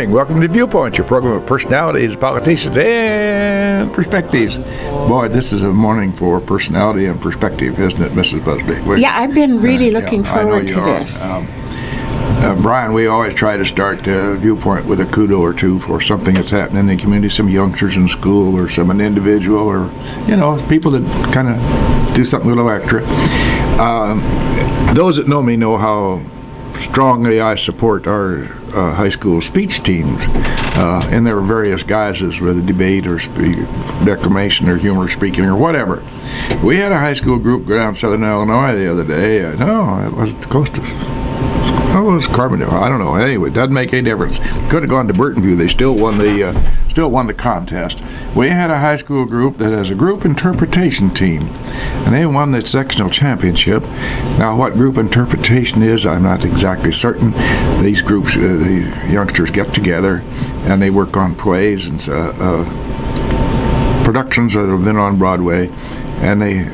morning. Welcome to Viewpoint, your program of personalities, politicians, and perspectives. Boy, this is a morning for personality and perspective, isn't it, Mrs. Busby? Yeah, I've been really looking forward to this. Brian, we always try to start Viewpoint with a kudo or two for something that's happening in the community, some youngsters in school or an individual or, people that kind of do something a little extra. Those that know me know how strongly I support our high school speech teams in their various guises, whether debate or declamation or humor speaking or whatever. We had a high school group go down to Southern Illinois the other day. No, it was the coast of... Oh, it was Carbondale. I don't know. Anyway, it doesn't make any difference. Could have gone to Burtonview. They still won the contest. We had a high school group that has a group interpretation team, and they won the sectional championship. Now, what group interpretation is, I'm not exactly certain. These groups, these youngsters get together, and they work on plays and productions that have been on Broadway, and they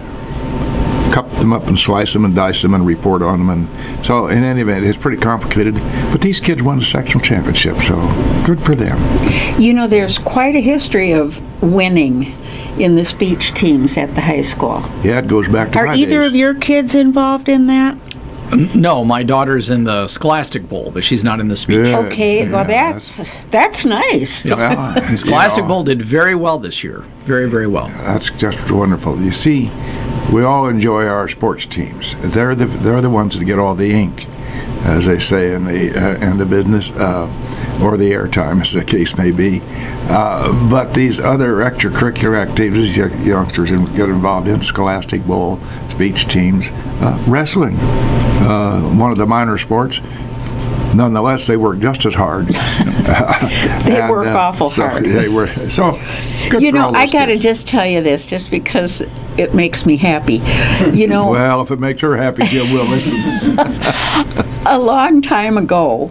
cut them up and slice them and dice them and report on them. And so in any event, it's pretty complicated. But these kids won the sectional championship, so good for them. There's quite a history of winning in the speech teams at the high school. Yeah, it goes back to Are either of your kids involved in that? No, my daughter's in the Scholastic Bowl, but she's not in the speech. Yeah, okay, well that's nice. Yeah. Well, and Scholastic Bowl did very well this year. Very, very well. That's just wonderful. You see, we all enjoy our sports teams. They're the ones that get all the ink, as they say in the business, or the airtime, as the case may be. But these other extracurricular activities youngsters get involved in, Scholastic Bowl, speech teams, wrestling, one of the minor sports. Nonetheless, they work just as hard. They work awful hard. They were so. I got to just tell you this, just because it makes me happy. Well, if it makes her happy, Jim will listen. A long time ago,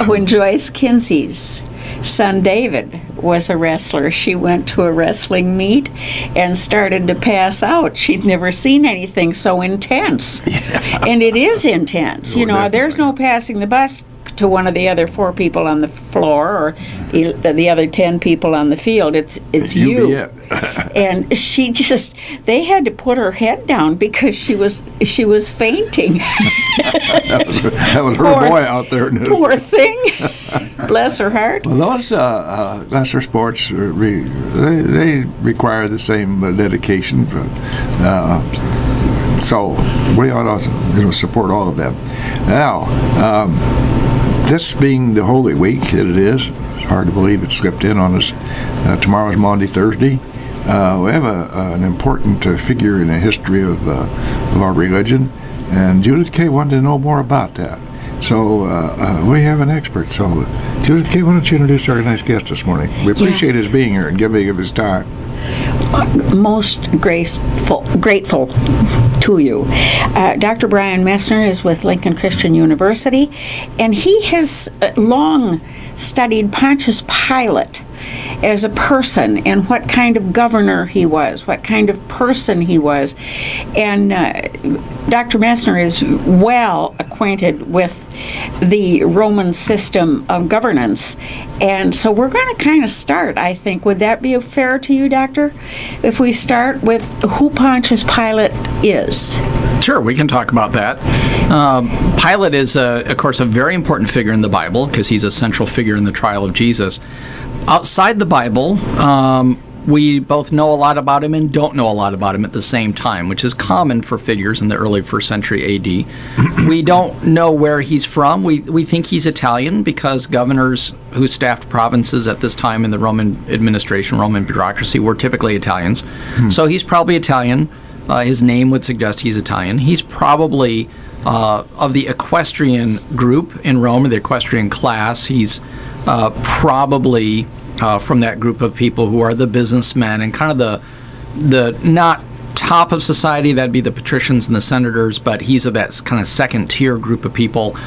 when Joyce Kinsey's son David was a wrestler, she went to a wrestling meet and started to pass out. She'd never seen anything so intense. Yeah. And it is intense. There's no passing the bus to one of the other 4 people on the floor or the other 10 people on the field. It's you. And they had to put her head down because she was fainting. that was her boy out there. Poor thing. Bless her heart. Well, those lesser sports, they require the same dedication. So we ought to support all of them. Now, this being the Holy Week, it is. It's hard to believe it slipped in on us. Tomorrow's Maundy Thursday. We have an important figure in the history of our religion, and Judith K. wanted to know more about that. So we have an expert. So Judith K., why don't you introduce our nice guest this morning? We appreciate his being here and giving of his time. Most grateful to you. Dr. Brian Messner is with Lincoln Christian University, and he has long studied Pontius Pilate as a person and what kind of governor he was, what kind of person he was. And Dr. Messner is well acquainted with the Roman system of governance. And so we're going to kind of start, I think. Would that be fair to you, Doctor? If we start with who Pontius Pilate is. Sure, we can talk about that. Pilate is, of course, a very important figure in the Bible because he's a central figure in the trial of Jesus. Outside the Bible, we both know a lot about him and don't know a lot about him at the same time, which is common for figures in the early 1st century AD. We don't know where he's from. We think he's Italian because governors who staffed provinces at this time in the Roman administration, Roman bureaucracy, were typically Italians. So he's probably Italian. His name would suggest he's Italian. He's probably of the equestrian group in Rome, or the equestrian class. He's probably from that group of people who are the businessmen and kind of the not top of society, that'd be the patricians and the senators, but he's of that kind of second tier group of people,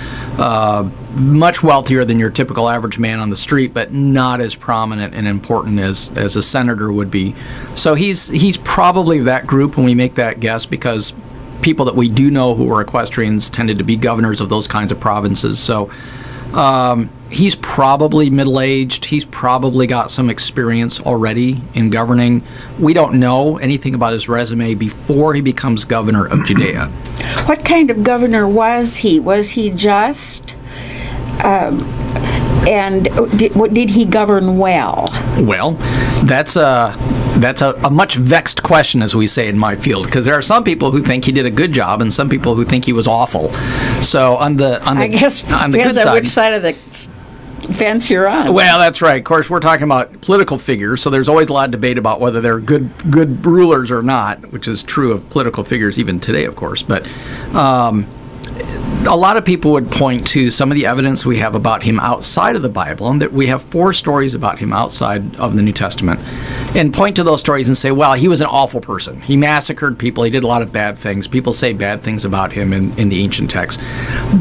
much wealthier than your typical average man on the street, but not as prominent and important as a senator would be. So he's probably that group when we make that guess, because people that we do know who are equestrians tended to be governors of those kinds of provinces. So he's probably middle-aged. He's probably got some experience already in governing. We don't know anything about his resume before he becomes governor of Judea. What kind of governor was he? Was he just? And did he govern well? Well, that's a much vexed question, as we say in my field, because there are some people who think he did a good job and some people who think he was awful. So on the good side, which side of the fence you're on. Well, that's right. Of course, we're talking about political figures, so there's always a lot of debate about whether they're good rulers or not, which is true of political figures even today, of course. But a lot of people would point to some of the evidence we have about him outside of the Bible, and that we have 4 stories about him outside of the New Testament, and point to those stories and say, well, he was an awful person. He massacred people. He did a lot of bad things. People say bad things about him in the ancient text.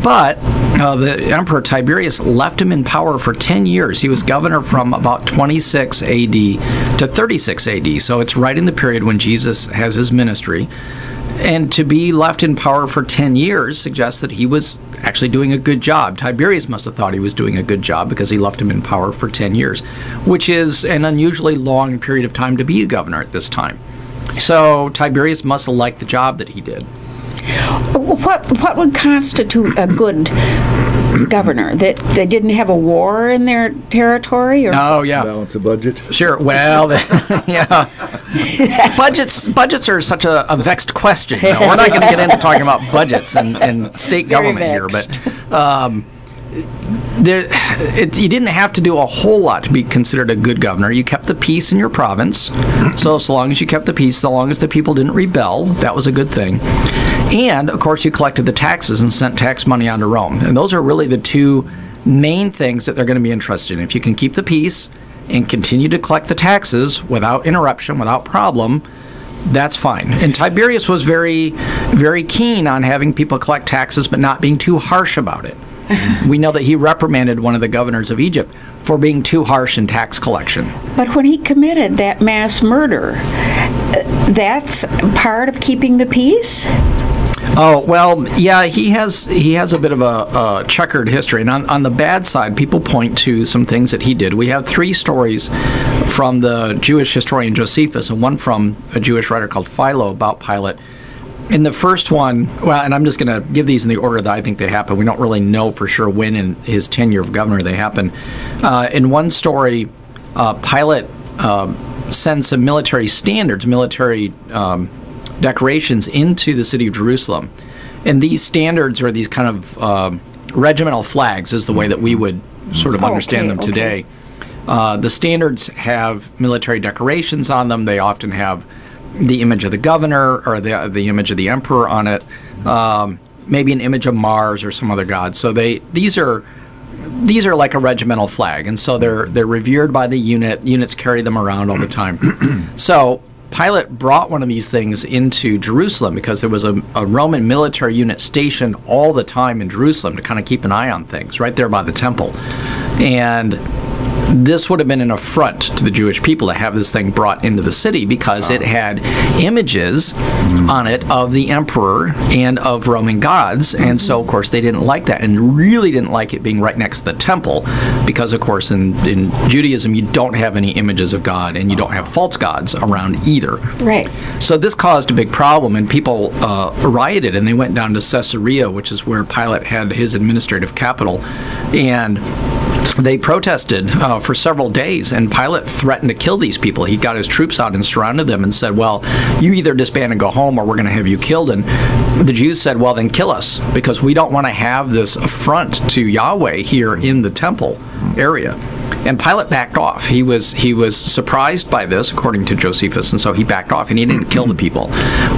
But the Emperor Tiberius left him in power for 10 years. He was governor from about 26 AD to 36 AD, so it's right in the period when Jesus has his ministry. And to be left in power for 10 years suggests that he was actually doing a good job. Tiberius must have thought he was doing a good job because he left him in power for 10 years, which is an unusually long period of time to be a governor at this time. So Tiberius must have liked the job that he did. What would constitute a good governor? That they didn't have a war in their territory? Or? Oh, yeah. Balance the budget? Sure. Well, yeah. Budgets are such a vexed question. You know? We're not going to get into talking about budgets and state government here, but you didn't have to do a whole lot to be considered a good governor. You kept the peace in your province. So long as you kept the peace, so long as the people didn't rebel, that was a good thing. And, of course, you collected the taxes and sent tax money on to Rome. And those are really the 2 main things that they're going to be interested in. If you can keep the peace and continue to collect the taxes without interruption, without problem, that's fine. And Tiberius was very, very keen on having people collect taxes but not being too harsh about it. We know that he reprimanded one of the governors of Egypt for being too harsh in tax collection. But when he committed that mass murder, that's part of keeping the peace? Oh, well, yeah, he has a bit of a checkered history. And on the bad side, people point to some things that he did. We have 3 stories from the Jewish historian Josephus and one from a Jewish writer called Philo about Pilate. In the first one, well, and I'm just going to give these in the order that I think they happen. We don't really know for sure when in his tenure of governor they happen. In one story, Pilate sends some military standards, military decorations into the city of Jerusalem. And these standards are these kind of regimental flags is the way that we would sort of understand them today. The standards have military decorations on them. They often have the image of the governor or the image of the emperor on it, maybe an image of Mars or some other god. So these are like a regimental flag, and so they're revered by the unit. Units carry them around all the time. So Pilate brought one of these things into Jerusalem because there was a Roman military unit stationed all the time in Jerusalem to kind of keep an eye on things right there by the temple. And this would have been an affront to the Jewish people to have this thing brought into the city because it had images on it of the emperor and of Roman gods, and so of course they didn't like that and really didn't like it being right next to the temple because of course in Judaism you don't have any images of God and you don't have false gods around either. Right. So this caused a big problem, and people rioted, and they went down to Caesarea, which is where Pilate had his administrative capital, and they protested for several days, and Pilate threatened to kill these people. He got his troops out and surrounded them and said, well, you either disband and go home or we're going to have you killed. And the Jews said, well, then kill us, because we don't want to have this affront to Yahweh here in the temple area. And Pilate backed off. He was surprised by this, according to Josephus, and so he backed off, and he didn't kill the people.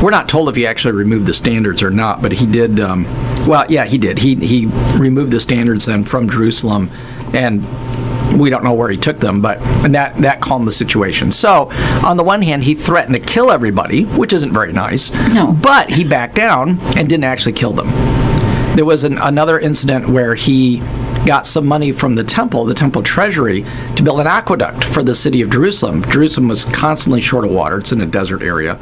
We're not told if he actually removed the standards or not, but he did. Well, yeah, he did. He removed the standards then from Jerusalem, and we don't know where he took them, but that calmed the situation. So, on the one hand, he threatened to kill everybody, which isn't very nice. No. But he backed down and didn't actually kill them. There was another incident where he got some money from the temple treasury, to build an aqueduct for the city of Jerusalem. Jerusalem was constantly short of water. It's in a desert area.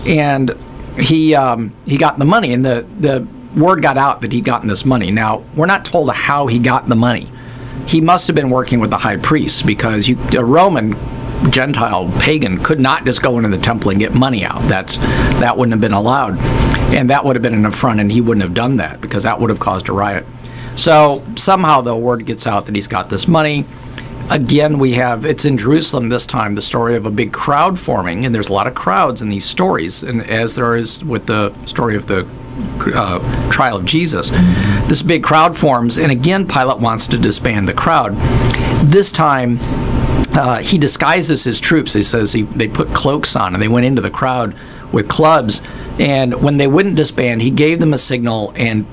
And he got the money, and the word got out that he'd gotten this money. Now, we're not told how he got the money. he must have been working with the high priest, because a Roman Gentile pagan could not just go into the temple and get money out. That wouldn't have been allowed, and that would have been an affront, and he wouldn't have done that, because that would have caused a riot. So somehow the word gets out that he's got this money. Again, it's in Jerusalem this time, the story of a big crowd forming, and there's a lot of crowds in these stories, and as there is with the story of the trial of Jesus. This big crowd forms, and again, Pilate wants to disband the crowd. This time, he disguises his troops. He says they put cloaks on, and they went into the crowd with clubs, and when they wouldn't disband, he gave them a signal, and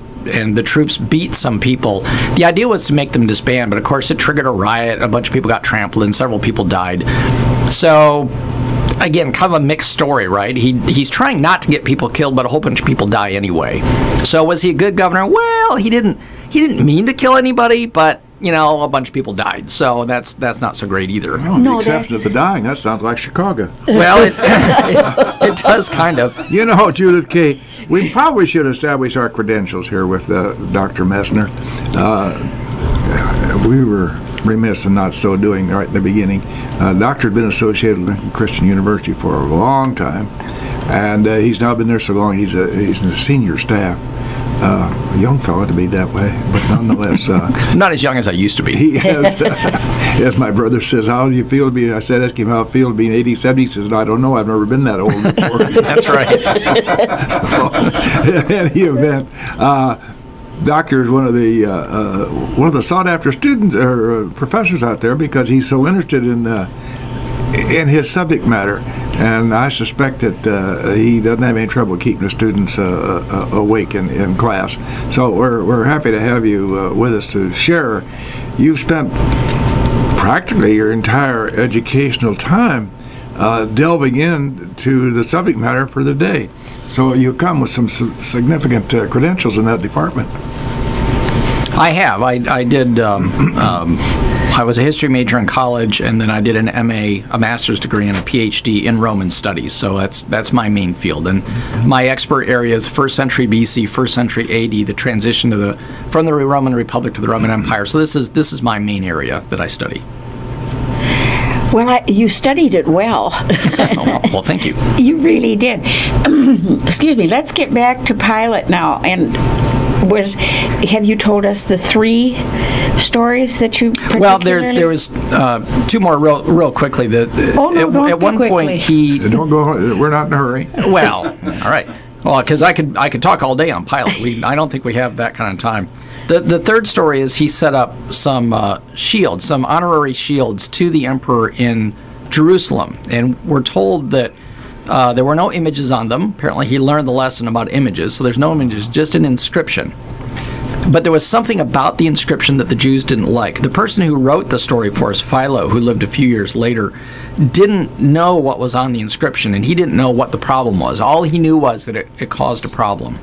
the troops beat some people. The idea was to make them disband, but of course it triggered a riot. A bunch of people got trampled, and several people died. So, again, kind of a mixed story, right? He's trying not to get people killed, but a whole bunch of people die anyway. So was he a good governor? Well, he didn't mean to kill anybody, but a bunch of people died, so that's not so great either. Well, the exception of the dying, that sounds like Chicago. Well, it does kind of. Judith K., we probably should establish our credentials here with Dr. Messner. We were remiss in not so doing right in the beginning. Doctor had been associated with Lincoln Christian University for a long time, and he's now been there so long, he's in the senior staff. A young fellow to be that way, but nonetheless. Not as young as I used to be. He has, as my brother says, how do you feel to be, I said, ask him how I feel to be 80, 70. He says, no, I don't know, I've never been that old before. That's right. So, in any event, Doctor is one of the sought-after students or professors out there, because he's so interested in his subject matter. And I suspect that he doesn't have any trouble keeping the students awake in class. So we're happy to have you with us to share. You've spent practically your entire educational time delving into the subject matter for the day. So you come with some significant credentials in that department. I have. I did. I was a history major in college, and then I did an MA, a master's degree, and a PhD in Roman studies. So that's my main field, and my expert area is 1st century BC, 1st century AD, the transition from the Roman Republic to the Roman Empire. So this is my main area that I study. Well, you studied it well. Well, thank you. You really did. Excuse me. Let's get back to Pilate now. And have you told us the 3 stories that you particularly? Well, there was 2 more real quickly. At one point he don't go. We're not in a hurry. Well, all right. Well, because I could talk all day on Pilate. I don't think we have that kind of time. The third story is he set up some shields, some honorary shields to the emperor in Jerusalem, and we're told that there were no images on them. Apparently he learned the lesson about images, so there's no images, just an inscription. But there was something about the inscription that the Jews didn't like. The person who wrote the story for us, Philo, who lived a few years later, didn't know what was on the inscription, and he didn't know what the problem was. All he knew was that it caused a problem.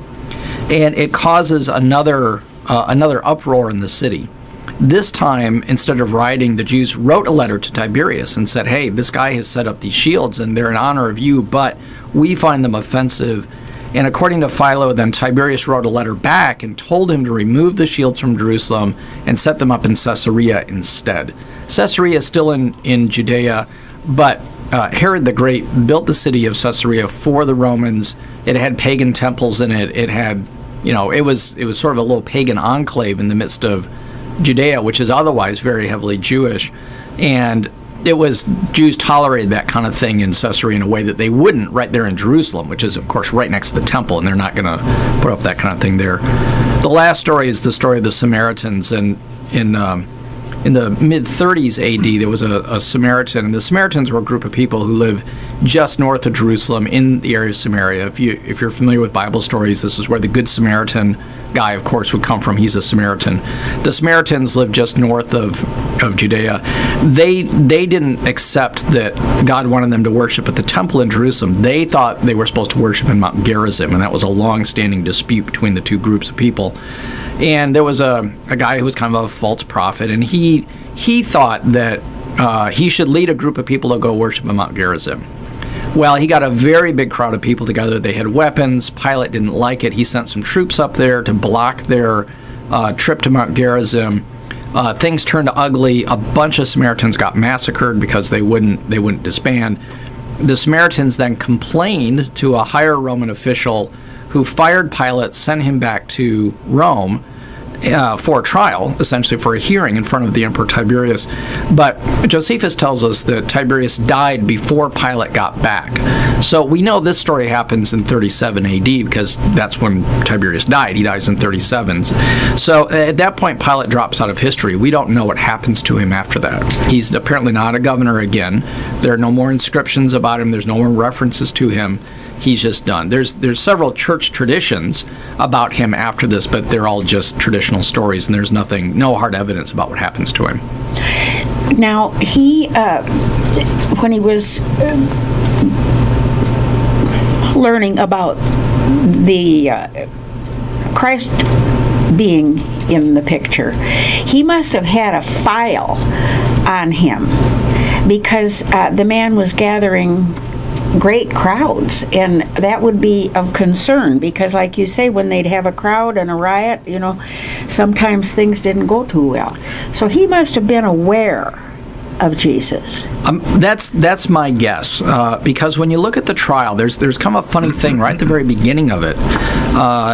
And it causes another uproar in the city. This time, instead of rioting, the Jews wrote a letter to Tiberius and said, hey, this guy has set up these shields, and they're in honor of you, but we find them offensive. And according to Philo, then Tiberius wrote a letter back and told him to remove the shields from Jerusalem and set them up in Caesarea instead. Caesarea is still in Judea, but Herod the Great built the city of Caesarea for the Romans. It had pagan temples in it. It had, it was sort of a little pagan enclave in the midst of Judea, which is otherwise very heavily Jewish. And Jews tolerated that kind of thing in Caesarea in a way that they wouldn't right there in Jerusalem, which is, of course, right next to the temple, and they're not going to put up that kind of thing there. The last story is the story of the Samaritans, and in the mid-30s AD, there was a Samaritan, and the Samaritans were a group of people who lived just north of Jerusalem in the area of Samaria. If you're familiar with Bible stories, this is where the Good Samaritan guy, of course, would come from. He's a Samaritan. The Samaritans lived just north of Judea. They didn't accept that God wanted them to worship at the temple in Jerusalem. They thought they were supposed to worship in Mount Gerizim, and that was a long-standing dispute between the two groups of people. And there was a guy who was kind of a false prophet, and he thought that he should lead a group of people to go worship in Mount Gerizim. Well, he got a very big crowd of people together. They had weapons. Pilate didn't like it. He sent some troops up there to block their trip to Mount Gerizim. Things turned ugly. A bunch of Samaritans got massacred because they wouldn't disband. The Samaritans then complained to a higher Roman official who fired Pilate, sent him back to Rome for a trial, essentially for a hearing in front of the Emperor Tiberius. But Josephus tells us that Tiberius died before Pilate got back. So we know this story happens in 37 AD because that's when Tiberius died. He dies in 37. So at that point, Pilate drops out of history. We don't know what happens to him after that. He's apparently not a governor again. There are no more inscriptions about him. There's no more references to him. He's just done. There's several church traditions about him after this, but they're all just traditional stories, and there's no hard evidence about what happens to him. Now, he, when he was learning about the Christ being in the picture, he must have had a file on him because the man was gathering great crowds, and that would be of concern because, like you say, when they'd have a crowd and a riot, sometimes things didn't go too well. So he must have been aware of Jesus. That's my guess, because when you look at the trial, there's kind of a funny thing right at the very beginning of it.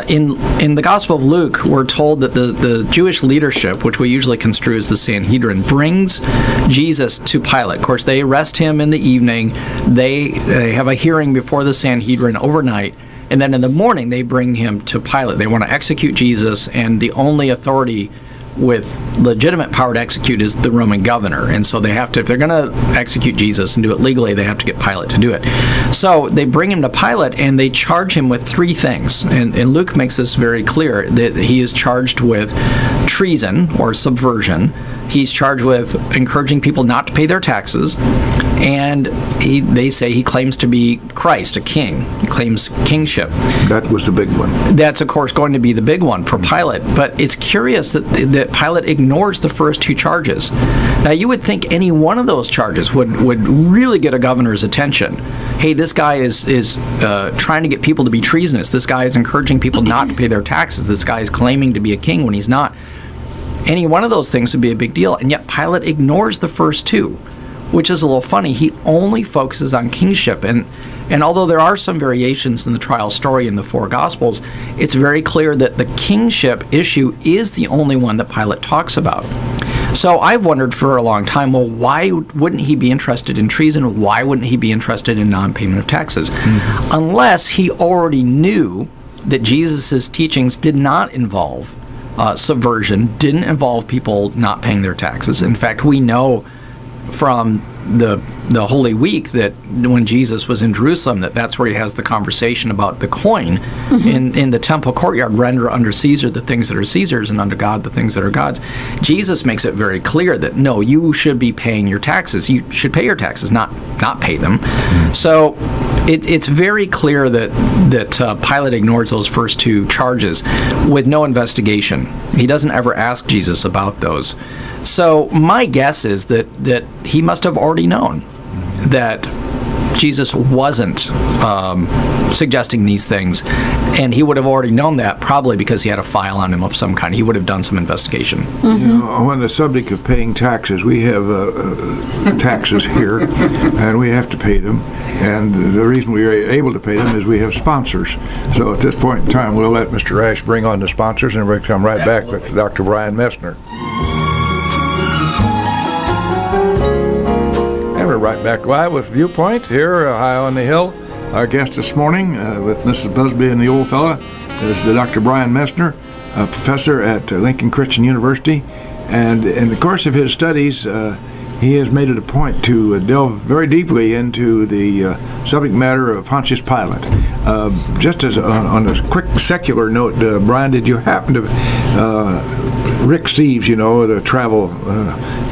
In the Gospel of Luke, we're told that the Jewish leadership, which we usually construe as the Sanhedrin, brings Jesus to Pilate. Of course, they arrest him in the evening. They have a hearing before the Sanhedrin overnight. And then in the morning, they bring him to Pilate. They want to execute Jesus, and the only authority with legitimate power to execute is the Roman governor. And so they have to, if they're going to execute Jesus and do it legally, they have to get Pilate to do it. So they bring him to Pilate, and they charge him with three things. And Luke makes this very clear, that he is charged with treason or subversion. He's charged with encouraging people not to pay their taxes. And they say he claims to be Christ, a king. He claims kingship. That was the big one. That's, of course, going to be the big one for Pilate. But it's curious that Pilate ignores the first two charges. Now, you would think any one of those charges would really get a governor's attention. Hey, this guy is trying to get people to be treasonous. This guy is encouraging people not to pay their taxes. This guy is claiming to be a king when he's not. Any one of those things would be a big deal. And yet Pilate ignores the first two, which is a little funny. He only focuses on kingship. And although there are some variations in the trial story in the four Gospels, it's very clear that the kingship issue is the only one that Pilate talks about. So I've wondered for a long time, well, why wouldn't he be interested in treason? Why wouldn't he be interested in non-payment of taxes? Mm-hmm. Unless he already knew that Jesus' teachings did not involve subversion, didn't involve people not paying their taxes. In fact, we know from the Holy Week that when Jesus was in Jerusalem, that's where he has the conversation about the coin in the temple courtyard. Render unto Caesar the things that are Caesar's, and unto God the things that are God's. Jesus makes it very clear that no, you should be paying your taxes. You should pay your taxes, not pay them. So it's very clear that Pilate ignores those first two charges with no investigation. He doesn't ever ask Jesus about those. So my guess is that he must have already known that Jesus wasn't suggesting these things, and he would have already known that probably because he had a file on him of some kind. He would have done some investigation. Mm-hmm. On the subject of paying taxes, we have taxes here, and we have to pay them. And the reason we are able to pay them is we have sponsors. So at this point in time, we'll let Mr. Ash bring on the sponsors, and we'll come right back with Dr. Brian Messner. We're right back live with Viewpoint here high on the hill. Our guest this morning with Mrs. Busby and the old fella is Dr. Brian Messner, a professor at Lincoln Christian University. And in the course of his studies, he has made it a point to delve very deeply into the subject matter of Pontius Pilate. Just as on a quick secular note, Brian, did you happen to Rick Steves, the travel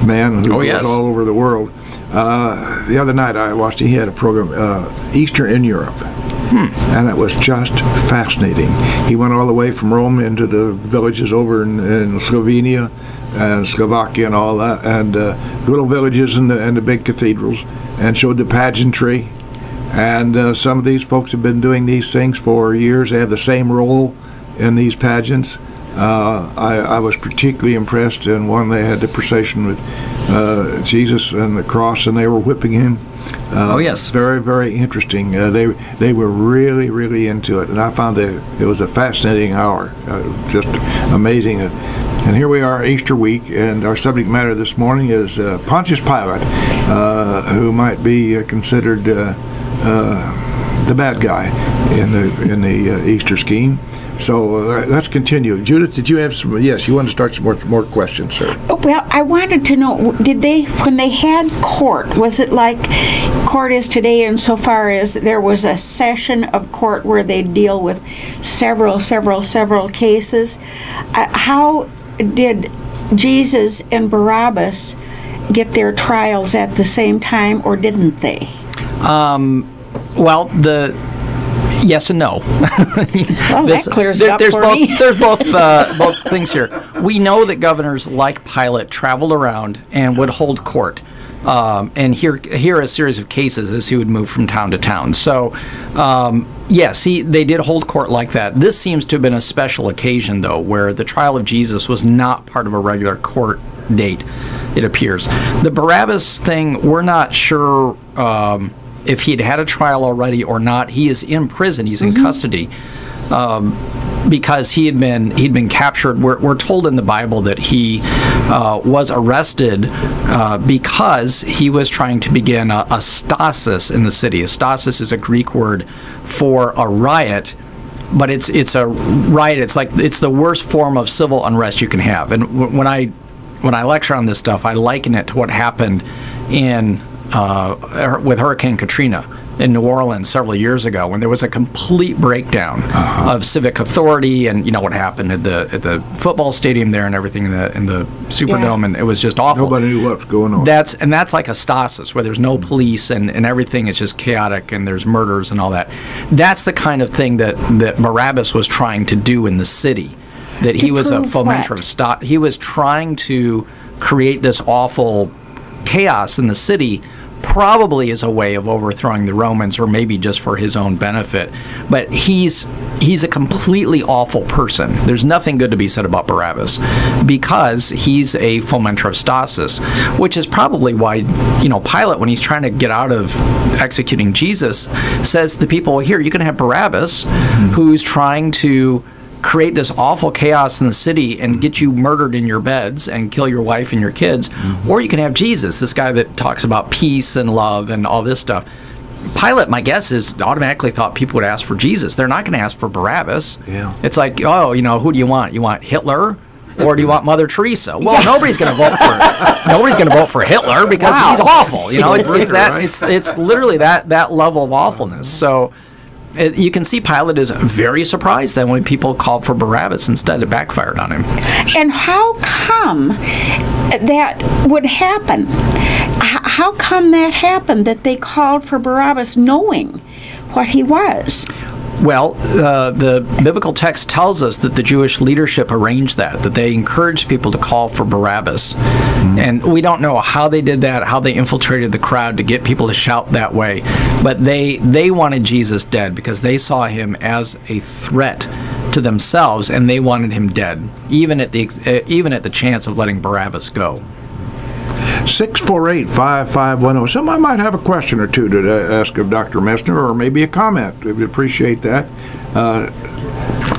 man who goes all over the world? The other night I watched, he had a program, Easter in Europe. And it was just fascinating. He went all the way from Rome into the villages over in Slovenia and Slovakia and all that, and little villages and the big cathedrals, and showed the pageantry. And some of these folks have been doing these things for years. They have the same role in these pageants. I was particularly impressed in one. They had the procession with Jesus and the cross, and they were whipping him. Oh, yes. Very, very interesting. They were really, really into it, and I found that it was a fascinating hour. Just amazing. And here we are, Easter week, and our subject matter this morning is Pontius Pilate, who might be considered the bad guy in the Easter scheme. So let's continue. Judith, did you have some? Yes, you wanted to start some more questions, sir. Well, I wanted to know, when they had court, was it like court is today insofar as there was a session of court where they deal with several cases? How did Jesus and Barabbas get their trials at the same time, or didn't they? Well, yes and no. Well, that clears it up for me. There's both things here. We know that governors like Pilate traveled around and would hold court and hear a series of cases as he would move from town to town. So, yes, they did hold court like that. This seems to have been a special occasion, though, where the trial of Jesus was not part of a regular court date, it appears. The Barabbas thing, we're not sure if he'd had a trial already or not. He is in prison. He's in custody because he'd been captured. We're told in the Bible that he was arrested because he was trying to begin a stasis in the city. A stasis is a Greek word for a riot, but it's a riot. It's the worst form of civil unrest you can have. And when I lecture on this stuff, I liken it to what happened with Hurricane Katrina in New Orleans several years ago, when there was a complete breakdown of civic authority, and you know what happened at the football stadium there and everything in the Superdome, and it was just awful. Nobody knew what was going on. That's like a stasis where there's no police and everything is just chaotic and there's murders and all that. That's the kind of thing that Barabbas was trying to do in the city. That he was a fomenter of he was trying to create this awful chaos in the city, probably as a way of overthrowing the Romans, or maybe just for his own benefit. But he's a completely awful person. There's nothing good to be said about Barabbas, because he's a fomenter of stasis, which is probably why, Pilate, when he's trying to get out of executing Jesus, says to the people, well, here, you can have Barabbas, who's trying to create this awful chaos in the city and get you murdered in your beds and kill your wife and your kids, or you can have Jesus, this guy that talks about peace and love and all this stuff. Pilate, my guess is, automatically thought people would ask for Jesus. They're not going to ask for Barabbas. Yeah. It's like, who do you want? You want Hitler? Or do you want Mother Teresa? Well, nobody's going to vote for Hitler because he's awful. It's literally that level of awfulness. So you can see Pilate is very surprised that when people called for Barabbas, instead it backfired on him. And how come that would happen? How come that happened, that they called for Barabbas knowing what he was? Well, the biblical text tells us that the Jewish leadership arranged that they encouraged people to call for Barabbas. And we don't know how they did that, how they infiltrated the crowd to get people to shout that way. But they wanted Jesus dead because they saw him as a threat to themselves, and they wanted him dead, even at the chance of letting Barabbas go. 648-5510. Somebody might have a question or two to ask of Dr. Messner, or maybe a comment. We'd appreciate that.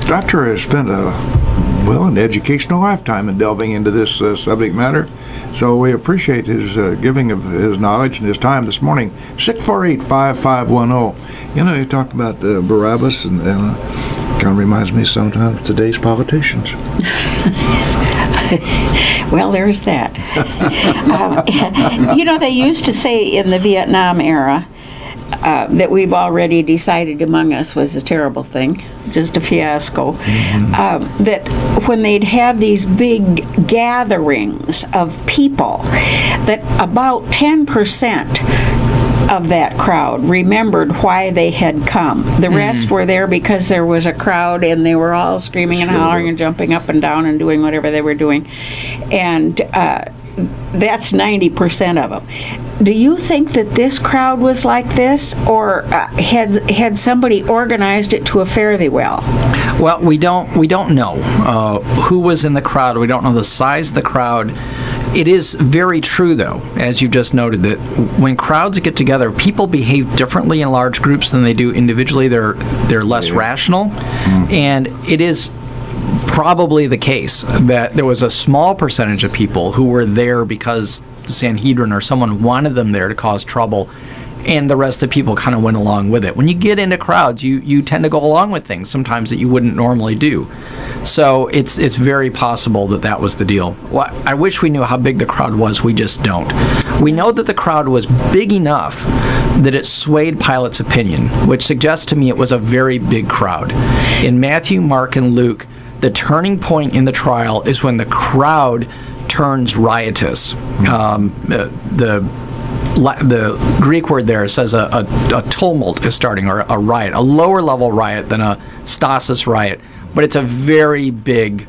Doctor has spent an educational lifetime in delving into this subject matter, so we appreciate his giving of his knowledge and his time this morning. 648-5510. You talk about Barabbas, and kind of reminds me sometimes of today's politicians. Well, there's that. They used to say in the Vietnam era that we've already decided among us was a terrible thing, just a fiasco, that when they'd have these big gatherings of people, that about 10% of that crowd remembered why they had come. The rest were there because there was a crowd and they were all screaming and hollering and jumping up and down and doing whatever they were doing. And that's 90% of them. Do you think that this crowd was like this, or had somebody organized it to a fare thee well? Well, we don't know who was in the crowd. We don't know the size of the crowd. It is very true, though, as you just noted, that when crowds get together, people behave differently in large groups than they do individually. They're less rational, and it is probably the case that there was a small percentage of people who were there because the Sanhedrin or someone wanted them there to cause trouble, and the rest of the people kind of went along with it. When you get into crowds, you tend to go along with things sometimes that you wouldn't normally do. So it's very possible that that was the deal. Well, I wish we knew how big the crowd was. We just don't. We know that the crowd was big enough that it swayed Pilate's opinion, which suggests to me it was a very big crowd. In Matthew, Mark, and Luke, the turning point in the trial is when the crowd turns riotous. The Greek word there says a tumult is starting, or a riot, a lower level riot than a stasis riot, but it's a very big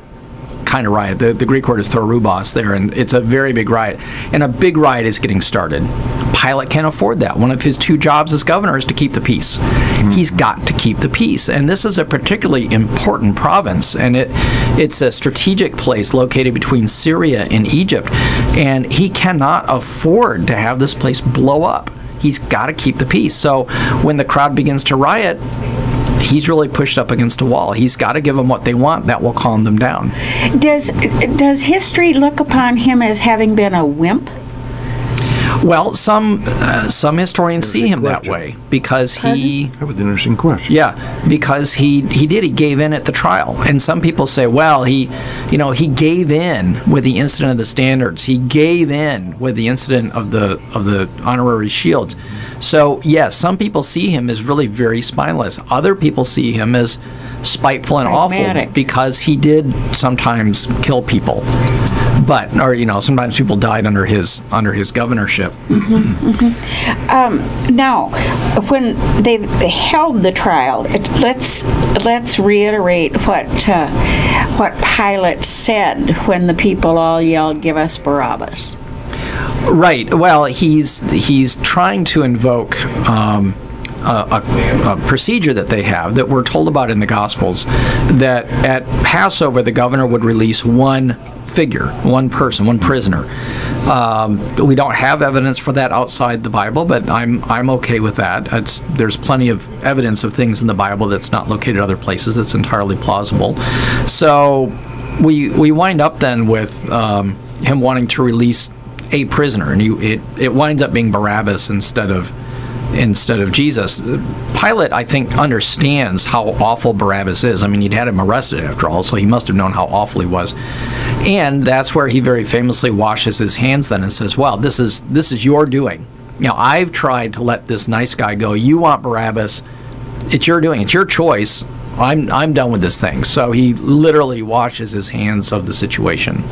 kind of riot. The Greek word is thorubos there, and it's a very big riot, and a big riot is getting started. Pilate can't afford that. One of his two jobs as governor is to keep the peace. He's got to keep the peace, and this is a particularly important province, and it's a strategic place located between Syria and Egypt, and he cannot afford to have this place blow up. He's got to keep the peace. So when the crowd begins to riot, he's really pushed up against a wall. He's got to give them what they want. That will calm them down. Does history look upon him as having been a wimp? Well, some historians see him that way because he... That was an interesting question. Yeah, because he gave in at the trial. And some people say, well, he gave in with the incident of the standards. He gave in with the incident of the honorary shields. So, yes, some people see him as really very spineless. Other people see him as spiteful and awful because he did sometimes kill people. Sometimes people died under his governorship. Now, when they held the trial, let's reiterate what Pilate said when the people all yelled, "Give us Barabbas." Right. Well, he's trying to invoke a procedure that they have that we're told about in the Gospels, that at Passover the governor would release one figure, one person, one prisoner. We don't have evidence for that outside the Bible, but I'm okay with that. There's plenty of evidence of things in the Bible that's not located other places that's entirely plausible. So we wind up then with him wanting to release a prisoner, and it winds up being Barabbas instead of Jesus. Pilate, I think, understands how awful Barabbas is. I mean, he'd had him arrested after all, so he must have known how awful he was. And that's where he very famously washes his hands then and says, well, this is your doing. I've tried to let this nice guy go. You want Barabbas. It's your doing. It's your choice. I'm done with this thing. So he literally washes his hands of the situation.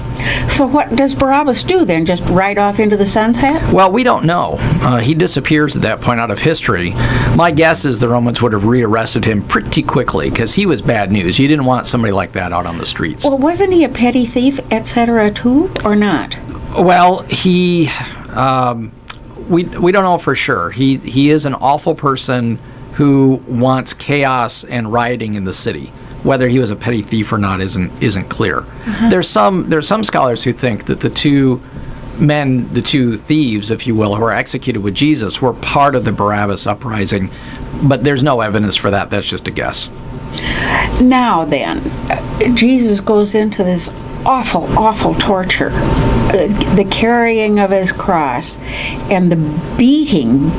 So what does Barabbas do then? Just ride off into the sunset? Well, we don't know. He disappears at that point out of history. My guess is the Romans would have rearrested him pretty quickly because he was bad news. You didn't want somebody like that out on the streets. Well, wasn't he a petty thief, etc., too, or not? Well, we don't know for sure. He is an awful person who wants chaos and rioting in the city. Whether he was a petty thief or not isn't clear. There's some scholars who think that the two thieves, if you will, who were executed with Jesus were part of the Barabbas uprising, but there's no evidence for that. That's just a guess. Now then, Jesus goes into this awful, awful torture, the carrying of his cross, and the beating,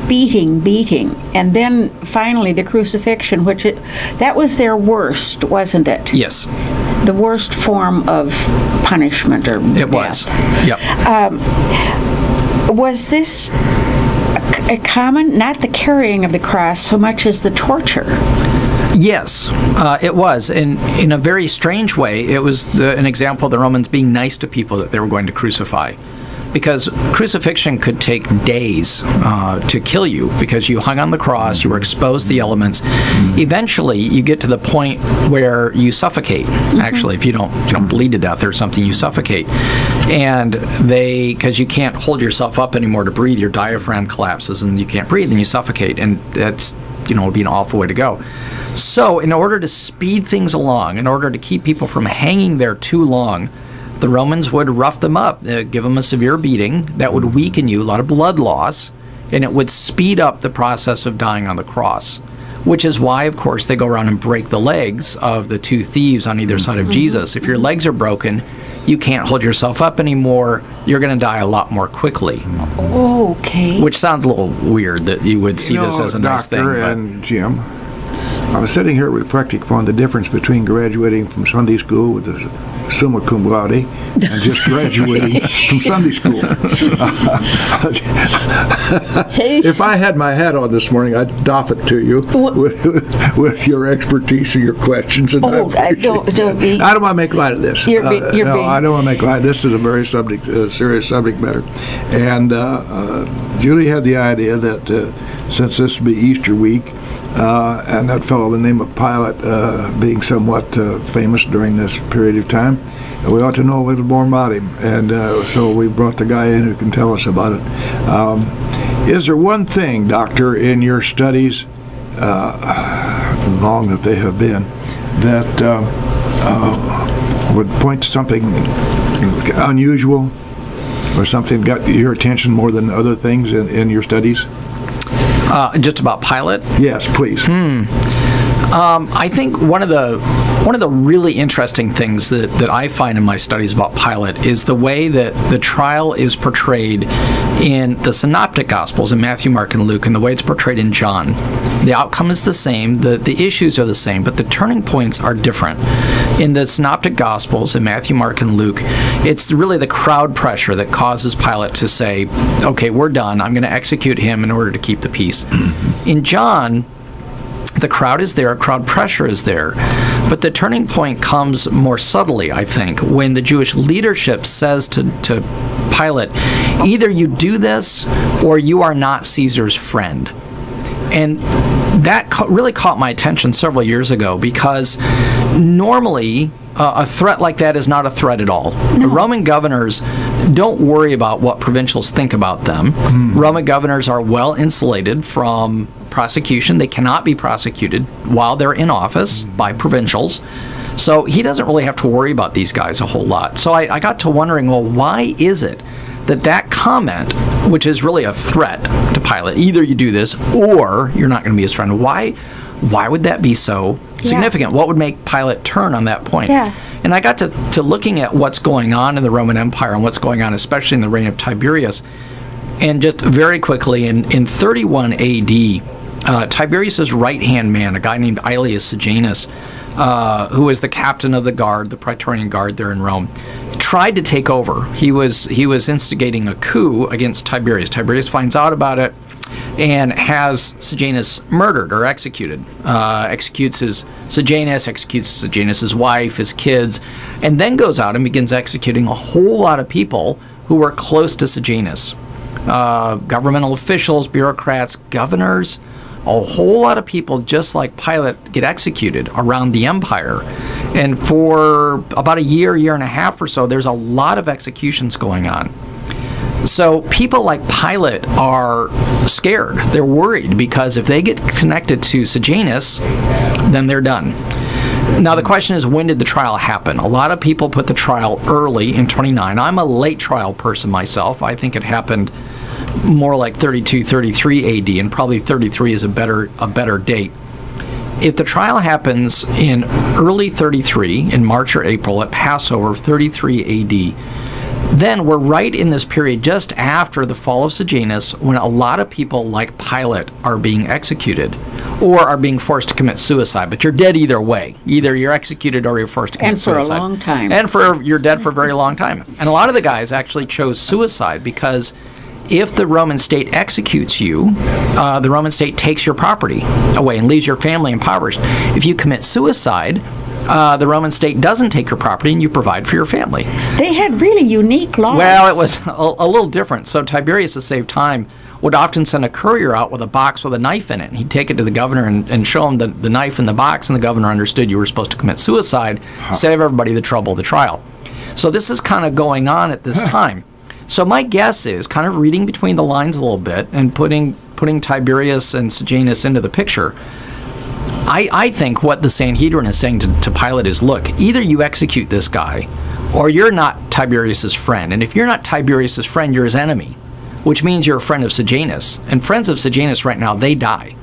and then finally the crucifixion, that was their worst, wasn't it? Yes. The worst form of punishment or death. It was. Yep. Was this a common, not the carrying of the cross so much as the torture? Yes, it was. And in a very strange way, it was an example of the Romans being nice to people that they were going to crucify. because crucifixion could take days to kill you because you hung on the cross, you were exposed to the elements. Eventually, you get to the point where you suffocate. Actually, if you don't bleed to death or something, you suffocate. And because you can't hold yourself up anymore to breathe, your diaphragm collapses and you can't breathe and you suffocate. And that's, would be an awful way to go. So in order to speed things along, in order to keep people from hanging there too long, the Romans would rough them up, give them a severe beating that would weaken you, a lot of blood loss, and it would speed up the process of dying on the cross, which is why, of course, they go around and break the legs of the two thieves on either side of Jesus. If your legs are broken, you can't hold yourself up anymore. You're going to die a lot more quickly. Okay. Which sounds a little weird that you would see this as a nice thing. Doctor and Jim, I was sitting here reflecting upon the difference between graduating from Sunday school with a summa cum laude and just graduating from Sunday school. If I had my hat on this morning, I'd doff it to you with your expertise and your questions. And don't be. I don't want to make light of this. You're being. I don't want to make light. This is a very serious subject matter. And Judy had the idea that since this would be Easter week, and that fellow, the name of Pilate, being somewhat famous during this period of time, we ought to know a little more about him. And so we brought the guy in who can tell us about it. Is there one thing, Doctor, in your studies, long that they have been, that would point to something unusual or something got your attention more than other things in your studies? Just about Pilate? Yes, please. I think one of the really interesting things that I find in my studies about Pilate is the way that the trial is portrayed in the Synoptic Gospels, in Matthew, Mark, and Luke, and the way it's portrayed in John. The outcome is the same, the issues are the same, but the turning points are different. In the Synoptic Gospels, in Matthew, Mark, and Luke, it's really the crowd pressure that causes Pilate to say, okay, we're done, I'm going to execute him in order to keep the peace. In John, the crowd is there, crowd pressure is there, but the turning point comes more subtly, I think, when the Jewish leadership says to Pilate, either you do this or you are not Caesar's friend. And that really caught my attention several years ago, because normally a threat like that is not a threat at all. No. Roman governors don't worry about what provincials think about them. Roman governors are well insulated from prosecution. They cannot be prosecuted while they're in office by provincials. So he doesn't really have to worry about these guys a whole lot. So I got to wondering, well, why is it that comment, which is really a threat to Pilate, either you do this or you're not going to be his friend, why would that be so significant? What would make Pilate turn on that point? Yeah. And I got to looking at what's going on in the Roman Empire and what's going on especially in the reign of Tiberius. And just very quickly, in 31 A.D., Tiberius's right-hand man, a guy named Aelius Sejanus, who was the captain of the guard, the Praetorian Guard there in Rome, tried to take over. He was instigating a coup against Tiberius. Tiberius finds out about it and has Sejanus murdered or executed. Executes Sejanus' wife, his kids, and then goes out and begins executing a whole lot of people who were close to Sejanus. Governmental officials, bureaucrats, governors, a whole lot of people just like Pilate get executed around the empire. And for about a year and a half or so, there's a lot of executions going on. So people like Pilate are scared. They're worried because if they get connected to Sejanus, then they're done. Now the question is, when did the trial happen? A lot of people put the trial early in 29. I'm a late trial person myself. I think it happened more like 32, 33 AD, and probably 33 is a better date. If the trial happens in early 33, in March or April, at Passover, 33 AD, then we're right in this period just after the fall of Sejanus, when a lot of people like Pilate are being executed or are being forced to commit suicide. But you're dead either way. Either you're executed or you're forced to commit suicide. And for a long time. And you're dead for a very long time. And a lot of the guys actually chose suicide because if the Roman state executes you, the Roman state takes your property away and leaves your family impoverished. If you commit suicide, the Roman state doesn't take your property and you provide for your family. They had really unique laws. Well, it was a little different. So Tiberius, to save time, would often send a courier out with a box with a knife in it. And he'd take it to the governor and show him the knife in the box, and the governor understood you were supposed to commit suicide, save everybody the trouble of the trial. So this is kind of going on at this time. So my guess is, kind of reading between the lines a little bit and putting Tiberius and Sejanus into the picture, I think what the Sanhedrin is saying to Pilate is, look, either you execute this guy or you're not Tiberius's friend. And if you're not Tiberius's friend, you're his enemy, which means you're a friend of Sejanus. And friends of Sejanus right now, they die.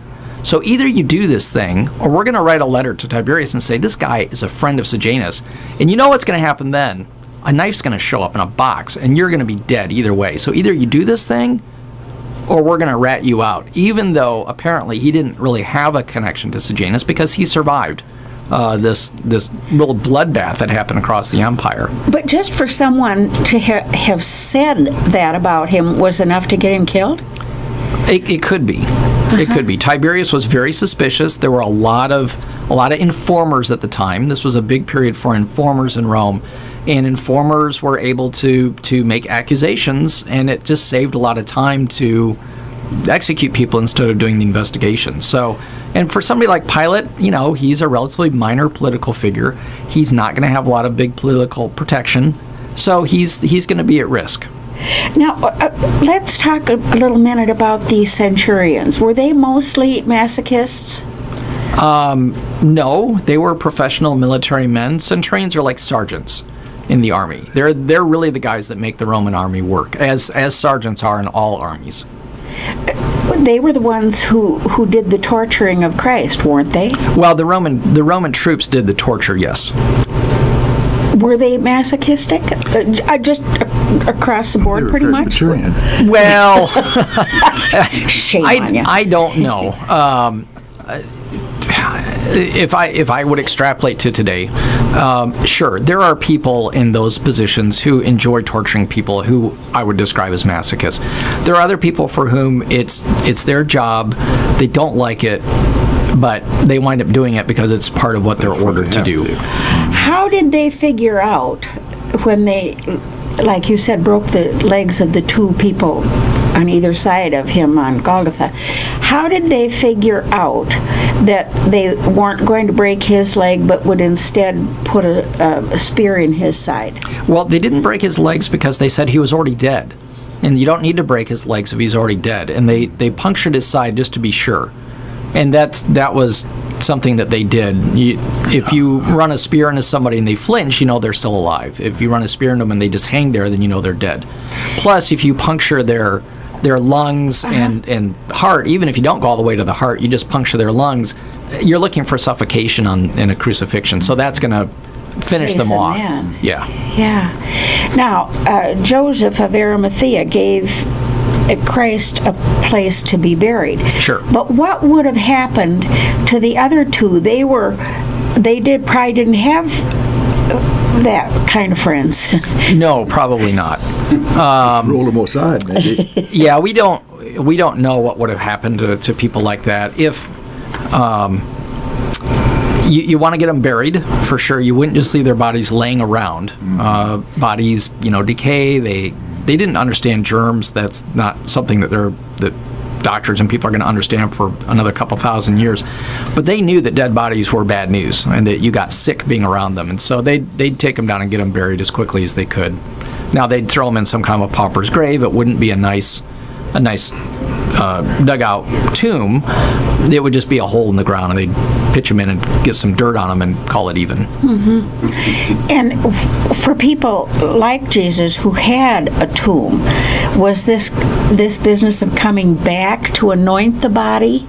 So either you do this thing, or we're going to write a letter to Tiberius and say, this guy is a friend of Sejanus. And you know what's going to happen then? A knife's going to show up in a box, and you're going to be dead either way. So either you do this thing, or we're going to rat you out, even though apparently he didn't really have a connection to Sejanus because he survived this real bloodbath that happened across the empire. But just for someone to have said that about him was enough to get him killed? It could be. It could be. Tiberius was very suspicious. There were a lot of informers at the time. This was a big period for informers in Rome, and informers were able to make accusations, and it just saved a lot of time to execute people instead of doing the investigation. So, and for somebody like Pilate, you know, he's a relatively minor political figure. He's not going to have a lot of big political protection, so he's going to be at risk. Now, let's talk a little minute about the centurions. Were they mostly masochists? No, they were professional military men. Centurions are like sergeants in the army. They're really the guys that make the Roman army work, as sergeants are in all armies. They were the ones who did the torturing of Christ, weren't they? Well, the Roman troops did the torture, yes. Were they masochistic? Just across the board, pretty much? Well, shame on you. I don't know. If I would extrapolate to today, sure, there are people in those positions who enjoy torturing people who I would describe as masochists. There are other people for whom it's their job, they don't like it, but they wind up doing it because it's part of what they're ordered to do. How did they figure out when they, like you said, broke the legs of the two people on either side of him on Golgotha? How did they figure out that they weren't going to break his leg but would instead put a spear in his side? Well, they didn't break his legs because they said he was already dead. And you don't need to break his legs if he's already dead. And they punctured his side just to be sure. And that was something that they did. If you run a spear into somebody and they flinch, you know they're still alive. If you run a spear into them and they just hang there, then you know they're dead. Plus, if you puncture their lungs and heart, even if you don't go all the way to the heart, you just puncture their lungs, you're looking for suffocation in a crucifixion. So that's going to finish them off. Yeah. Now, Joseph of Arimathea gave Christ a place to be buried. Sure. But what would have happened to the other two? They probably didn't have that kind of friends. No, probably not. Roll them aside, maybe. Yeah, we don't know what would have happened to people like that. If you want to get them buried, for sure. You wouldn't just leave their bodies laying around. Bodies, decay. They didn't understand germs. That's not something that doctors and people are going to understand for another couple thousand years. But they knew that dead bodies were bad news and that you got sick being around them. And so they'd take them down and get them buried as quickly as they could. Now, they'd throw them in some kind of a pauper's grave. It wouldn't be a nice dugout tomb. It would just be a hole in the ground, and they'd pitch them in and get some dirt on them and call it even. And for people like Jesus who had a tomb, was this business of coming back to anoint the body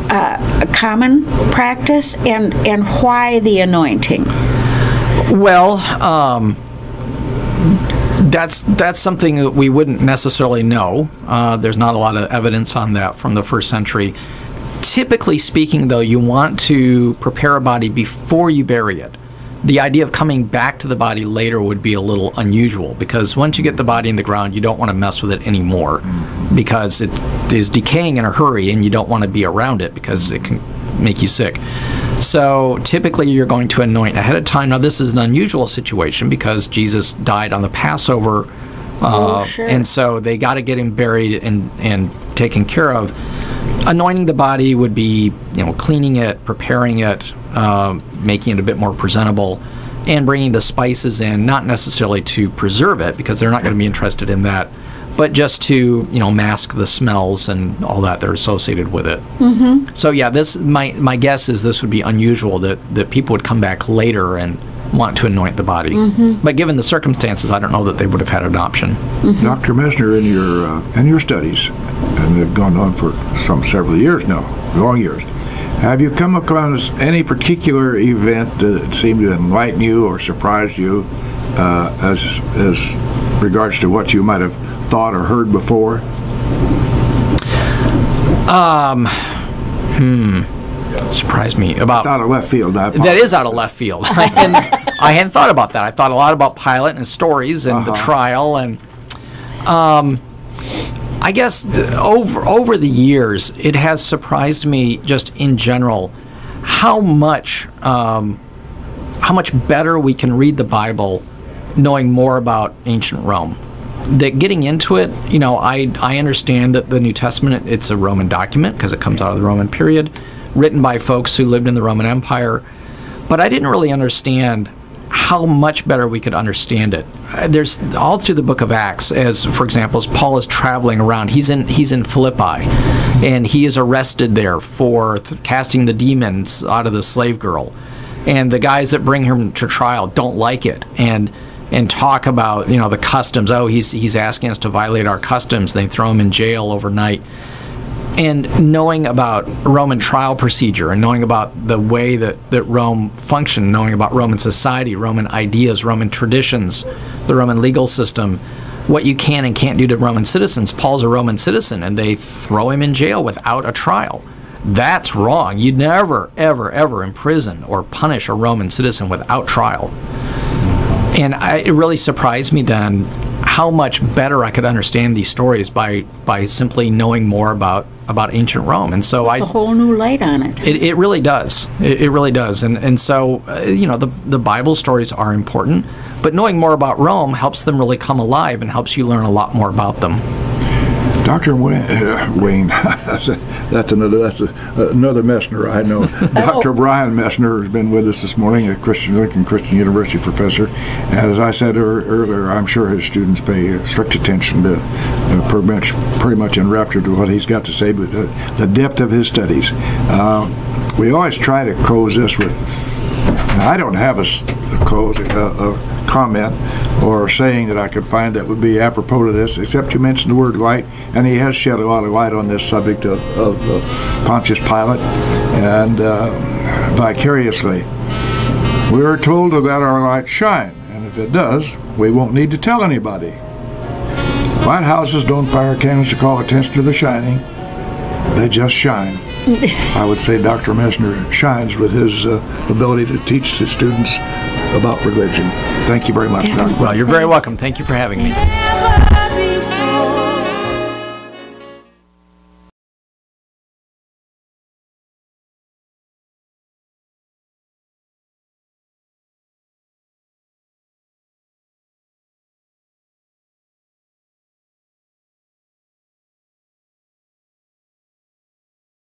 a common practice, and why the anointing? Well, that's something that we wouldn't necessarily know. There's not a lot of evidence on that from the first century. Typically speaking, though, you want to prepare a body before you bury it. The idea of coming back to the body later would be a little unusual, because once you get the body in the ground, you don't want to mess with it anymore, because it is decaying in a hurry and you don't want to be around it because it can make you sick. So typically you're going to anoint ahead of time. Now this is an unusual situation because Jesus died on the Passover, sure. and so they got to get him buried and taken care of. Anointing the body would be, cleaning it, preparing it, making it a bit more presentable, and bringing the spices in, not necessarily to preserve it because they're not going to be interested in that, but just to mask the smells and all that are associated with it. Mm-hmm. So yeah, this my guess is this would be unusual that people would come back later and want to anoint the body. Mm-hmm. But given the circumstances, I don't know that they would have had an option. Mm-hmm. Dr. Messner, in your studies, and they've gone on for several years now, long years, have you come across any particular event that seemed to enlighten you or surprise you as regards to what you might have thought or heard before? Surprised me about. It's out of left field. That is out of left field. I hadn't thought about that. I thought a lot about Pilate and his stories and the trial, and I guess over the years it has surprised me just in general how much better we can read the Bible knowing more about ancient Rome. That getting into it, I understand that the New Testament, it's a Roman document because it comes out of the Roman period, written by folks who lived in the Roman Empire, but I didn't really understand how much better we could understand it. There's all through the book of Acts, as for example, as Paul is traveling around, he's in Philippi, and he is arrested there for casting the demons out of the slave girl, and the guys that bring him to trial don't like it, and talk about the customs. Oh, he's asking us to violate our customs. They throw him in jail overnight. And knowing about Roman trial procedure and knowing about the way that Rome functioned, knowing about Roman society, Roman ideas, Roman traditions, the Roman legal system, what you can and can't do to Roman citizens. Paul's a Roman citizen, and they throw him in jail without a trial. That's wrong. You'd never, ever, ever imprison or punish a Roman citizen without trial. And it really surprised me then how much better I could understand these stories by simply knowing more about ancient Rome. And so it's a whole new light on it. It really does. It really does. And so the Bible stories are important, but knowing more about Rome helps them really come alive and helps you learn a lot more about them. Dr. Wayne, that's another Messner I know. Dr. Brian Messner has been with us this morning, a Lincoln Christian University professor. And as I said earlier, I'm sure his students pay strict attention to, pretty much enraptured to what he's got to say with the depth of his studies. We always try to close this with, I don't have a comment or saying that I could find that would be apropos to this, except you mentioned the word light, and he has shed a lot of light on this subject of Pontius Pilate, and vicariously. We are told to let our light shine, and if it does, we won't need to tell anybody. Lighthouses don't fire cannons to call attention to the shining. They just shine. I would say Dr. Messner shines with his ability to teach his students about religion. Thank you very much, Dr. Well, you're very welcome. Thank you for having me.